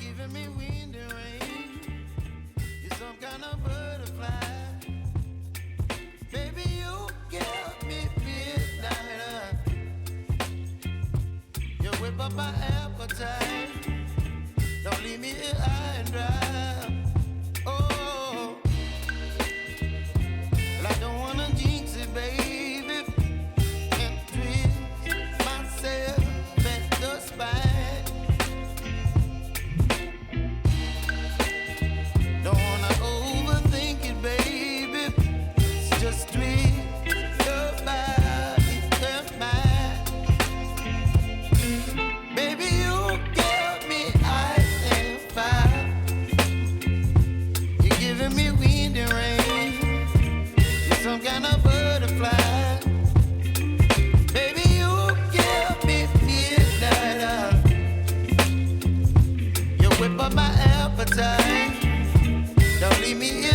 giving me wind and rain. You're some kind of butterfly. Baby, you give me midnight. You whip up my appetite. Don't leave me here high and dry. Oh, well, I don't wanna jinx it, baby, and twist myself at the spine. Don't wanna overthink it, baby. It's just twist your body and mine. Baby, you give me ice and fire. You're giving me wind and rain. You're some kind of butterfly. Baby, you give me midnight. You whip up my appetite. Don't leave me